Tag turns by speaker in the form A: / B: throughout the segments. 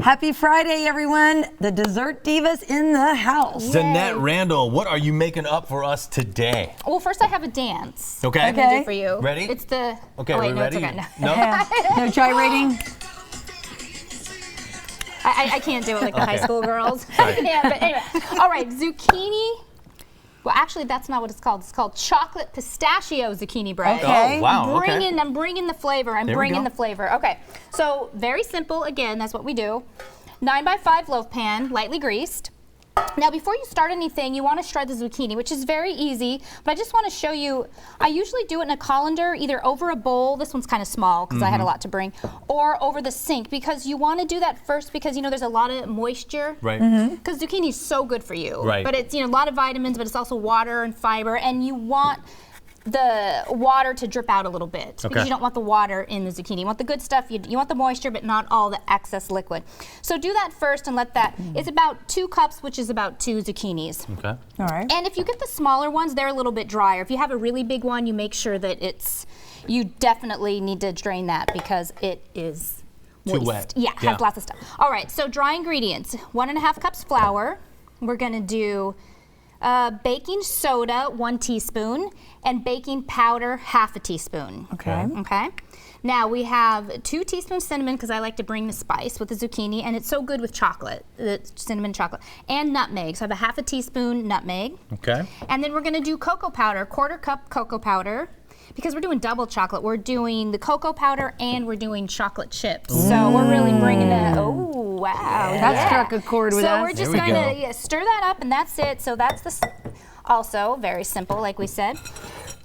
A: Happy Friday, everyone. The dessert divas in the house.
B: Danette Randall, what are you making up for us today?
C: Well, first I have a dance.
B: Okay.
C: I'm gonna do for you.
B: Ready?
C: It's the.
B: Okay,
C: oh, wait,
B: are we
C: no,
B: ready?
C: It's okay.
B: No?
A: No gyrating?
C: I can't do it like the high school girls.
B: Sorry.
C: Yeah, but anyway. All right, zucchini. Well, actually, that's not what it's called. It's called chocolate pistachio zucchini bread.
A: Okay.
B: Oh, wow.
C: I'm bringing the flavor. I'm
B: There we
C: bringing
B: go.
C: the flavor. Okay, so very simple. Again, that's what we do. 9x5 loaf pan, lightly greased. Now, before you start anything, you want to shred the zucchini, which is very easy, but I just want to show you, I usually do it in a colander, either over a bowl, this one's kind of small because I had a lot to bring, or over the sink, because you want to do that first because, you know, there's a lot of moisture.
B: Right.
C: Because zucchini is so good for you.
B: Right.
C: But it's, you know, a lot of vitamins, but it's also water and fiber, and you want the water to drip out a little bit because you don't want the water in the zucchini. You want the good stuff, you want the moisture, but not all the excess liquid. So do that first and let that, it's about 2 cups, which is about 2 zucchinis.
B: Okay.
A: All right.
C: And if you get the smaller ones, they're a little bit drier. If you have a really big one, you make sure that you definitely need to drain that because it is moist.
B: Too wet.
C: Yeah, it has lots of stuff. All right, so dry ingredients, 1.5 cups flour. We're gonna do baking soda, 1 teaspoon, and baking powder, 1/2 teaspoon.
A: Okay.
C: Okay. Now we have 2 teaspoons cinnamon because I like to bring the spice with the zucchini, and it's so good with chocolate, cinnamon chocolate, and nutmeg. So I have 1/2 teaspoon nutmeg.
B: Okay.
C: And then we're gonna do cocoa powder, 1/4 cup cocoa powder. Because we're doing double chocolate, we're doing the cocoa powder and we're doing chocolate chips. So we're really bringing that. Oh wow!
A: That struck a chord with us.
C: So we're just
B: There we
C: gonna stir that up, and that's it. So that's also very simple, like we said.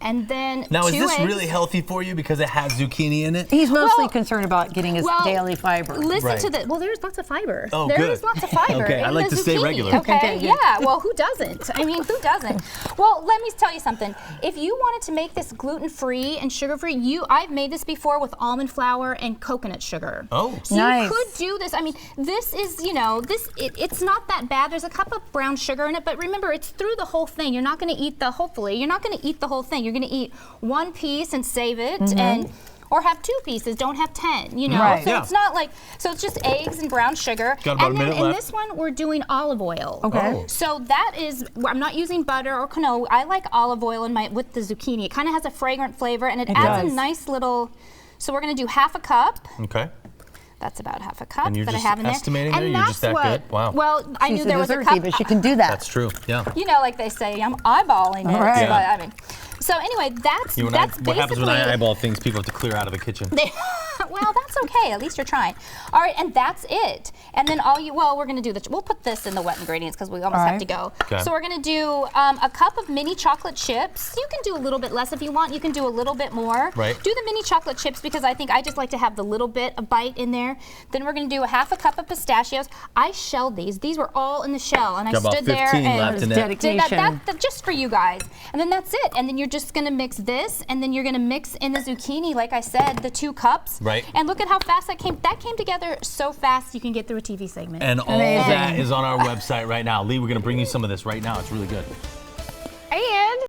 C: And then
B: Now, is
C: 2
B: this
C: eggs.
B: really healthy for you because it has zucchini in it?
A: He's mostly
C: Well-
A: concerned about getting his daily fiber.
C: Listen
B: Right.
C: to the. Well, there's lots of fiber.
B: Oh,
C: There's
B: good.
C: lots of fiber.
B: Okay, I
C: in
B: like
C: the
B: to stay
C: zucchini,
B: regular.
C: Okay.
A: Okay, good.
C: Yeah. Well, who doesn't? I mean, who doesn't? Well, let me tell you something. If you wanted to make this gluten-free and sugar-free, I've made this before with almond flour and coconut sugar.
B: Oh.
C: So
A: Nice.
C: you could do this. I mean, this is, you know, it's not that bad. There's a cup of brown sugar in it, but remember, it's through the whole thing. You're not going to eat hopefully, you're not going to eat the whole thing. You're going to eat 1 piece and save it, or have 2 pieces, don't have 10, you know?
A: Right.
C: So
B: Yeah.
C: it's not like, so it's just eggs and brown sugar.
B: Got about
C: and
B: a
C: then
B: minute
C: in
B: left.
C: this one, we're doing olive oil.
A: Okay.
B: Oh.
C: So that is, I'm not using butter or canola. I like olive oil with the zucchini. It kind of has a fragrant flavor, and it adds
A: does.
C: a nice little, so we're gonna do 1/2 cup.
B: Okay.
C: That's about 1/2 cup
B: And you're
C: that
B: just
C: I have in there.
B: estimating there?
C: And
B: You're just
C: that's
B: that good? Wow.
C: Well, I
A: She's
C: knew
A: a
C: there was a
A: dessert
C: cup.
A: diva. She can do that.
B: That's true. Yeah.
C: You know, like they say, I'm eyeballing it.
A: Right.
C: But, I mean, so anyway, that's
B: You and
C: that's
B: what happens when I
C: basically-
B: eyeball things? People have to clear out of the kitchen.
C: well, that's okay. At least you're trying. All right, and that's it. And then we're going to do we'll put this in the wet ingredients because we almost
A: All
C: have
A: right.
C: to go.
B: Okay.
C: So we're going to do a cup of mini chocolate chips. You can do a little bit less if you want. You can do a little bit more.
B: Right.
C: Do the mini chocolate chips because I think I just like to have the little bit of bite in there. Then we're going to do 1/2 cup of pistachios. I shelled these. These were all in the shell, and
B: Got
C: I
B: about
C: stood there
B: 15
C: and
B: left in it.
C: did
A: Dedication.
C: that just for you guys. And then that's it. And then you're just going to mix this, and then you're going to mix in the zucchini, like I said, the 2 cups.
B: Right.
C: And look at how fast that came. That came together so fast you can get through a TV segment.
B: And all
A: Amazing.
B: that is on our website right now. Lee, we're going to bring you some of this right now. It's really good.